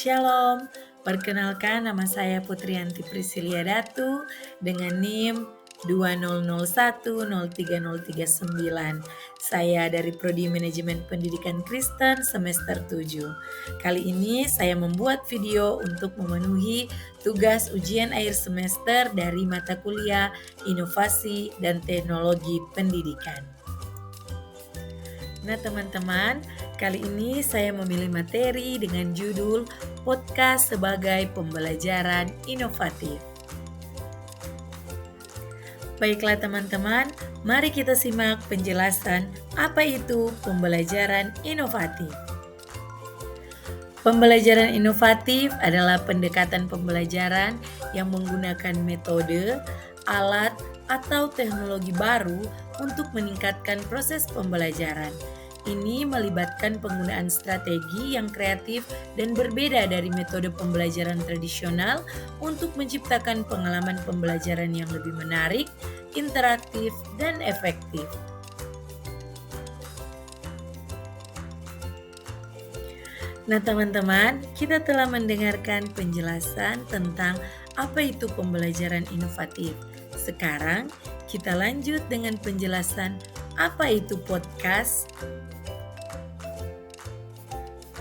Shalom, perkenalkan nama saya Putrianti Priscilia Datu dengan NIM 20010339. Saya dari Prodi Manajemen Pendidikan Kristen semester 7. Kali ini saya membuat video untuk memenuhi tugas ujian akhir semester dari mata kuliah Inovasi dan Teknologi Pendidikan. Nah teman-teman, kali ini saya memilih materi dengan judul Podcast sebagai Pembelajaran Inovatif. Baiklah teman-teman, mari kita simak penjelasan apa itu pembelajaran inovatif. Pembelajaran inovatif adalah pendekatan pembelajaran yang menggunakan metode, alat, atau teknologi baru untuk meningkatkan proses pembelajaran. Ini melibatkan penggunaan strategi yang kreatif dan berbeda dari metode pembelajaran tradisional untuk menciptakan pengalaman pembelajaran yang lebih menarik, interaktif, dan efektif. Nah teman-teman, kita telah mendengarkan penjelasan tentang apa itu pembelajaran inovatif. Sekarang kita lanjut dengan penjelasan apa itu podcast.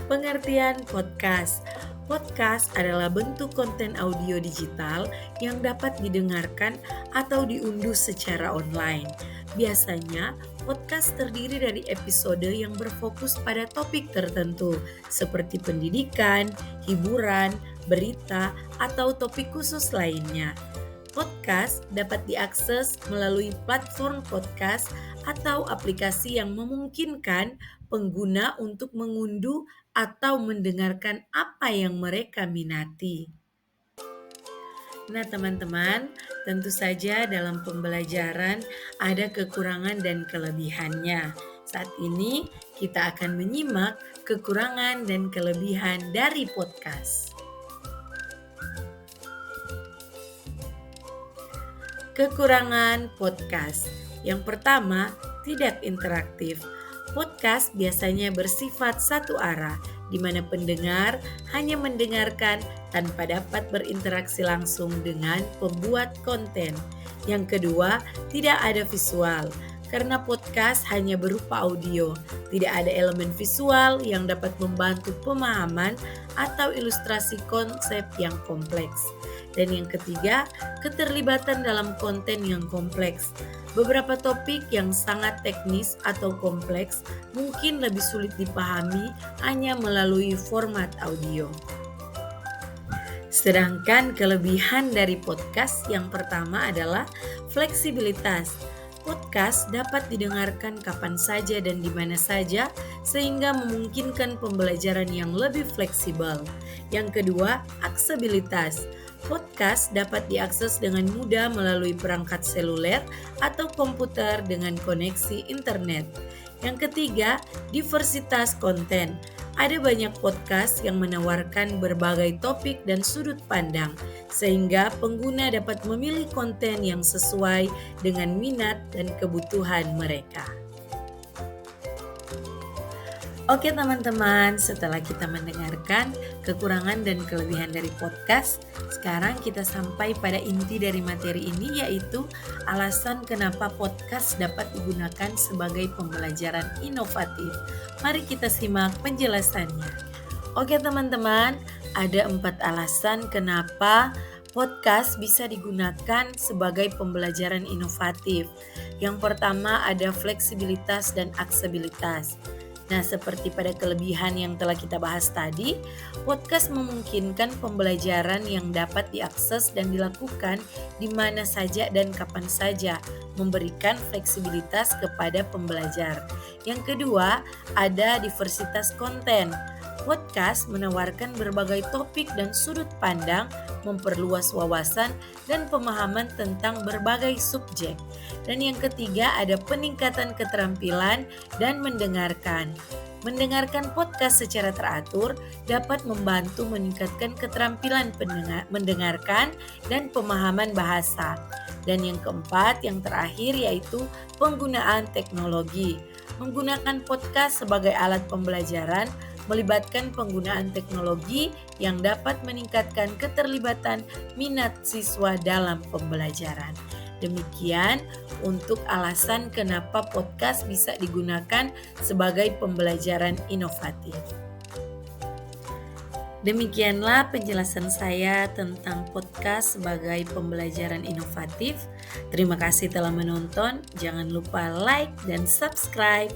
Pengertian podcast. Podcast adalah bentuk konten audio digital yang dapat didengarkan atau diunduh secara online. Biasanya, podcast terdiri dari episode yang berfokus pada topik tertentu, seperti pendidikan, hiburan, berita, atau topik khusus lainnya. Podcast dapat diakses melalui platform podcast atau aplikasi yang memungkinkan pengguna untuk mengunduh atau mendengarkan apa yang mereka minati. Nah teman-teman, tentu saja dalam pembelajaran ada kekurangan dan kelebihannya. Saat ini kita akan menyimak kekurangan dan kelebihan dari podcast. Kekurangan podcast. Yang pertama, tidak interaktif. Podcast biasanya bersifat satu arah, di mana pendengar hanya mendengarkan tanpa dapat berinteraksi langsung dengan pembuat konten. Yang kedua, tidak ada visual. Karena podcast hanya berupa audio, tidak ada elemen visual yang dapat membantu pemahaman atau ilustrasi konsep yang kompleks. Dan yang ketiga, keterlibatan dalam konten yang kompleks. Beberapa topik yang sangat teknis atau kompleks mungkin lebih sulit dipahami hanya melalui format audio. Sedangkan kelebihan dari podcast yang pertama adalah fleksibilitas. Podcast dapat didengarkan kapan saja dan di mana saja sehingga memungkinkan pembelajaran yang lebih fleksibel. Yang kedua, aksesibilitas. Podcast dapat diakses dengan mudah melalui perangkat seluler atau komputer dengan koneksi internet. Yang ketiga, diversitas konten. Ada banyak podcast yang menawarkan berbagai topik dan sudut pandang, sehingga pengguna dapat memilih konten yang sesuai dengan minat dan kebutuhan mereka. Oke teman-teman, setelah kita mendengarkan kekurangan dan kelebihan dari podcast, sekarang kita sampai pada inti dari materi ini, yaitu alasan kenapa podcast dapat digunakan sebagai pembelajaran inovatif. Mari kita simak penjelasannya. Oke teman-teman, ada 4 alasan kenapa podcast bisa digunakan sebagai pembelajaran inovatif. Yang pertama ada fleksibilitas dan aksesibilitas. Nah, seperti pada kelebihan yang telah kita bahas tadi, podcast memungkinkan pembelajaran yang dapat diakses dan dilakukan di mana saja dan kapan saja, memberikan fleksibilitas kepada pembelajar. Yang kedua, ada diversitas konten. Podcast menawarkan berbagai topik dan sudut pandang, memperluas wawasan dan pemahaman tentang berbagai subjek. Dan yang ketiga ada peningkatan keterampilan dan mendengarkan. Mendengarkan podcast secara teratur dapat membantu meningkatkan keterampilan mendengarkan dan pemahaman bahasa. Dan yang keempat, yang terakhir yaitu penggunaan teknologi. Menggunakan podcast sebagai alat pembelajaran melibatkan penggunaan teknologi yang dapat meningkatkan keterlibatan minat siswa dalam pembelajaran. Demikian untuk alasan kenapa podcast bisa digunakan sebagai pembelajaran inovatif. Demikianlah penjelasan saya tentang podcast sebagai pembelajaran inovatif. Terima kasih telah menonton. Jangan lupa like dan subscribe.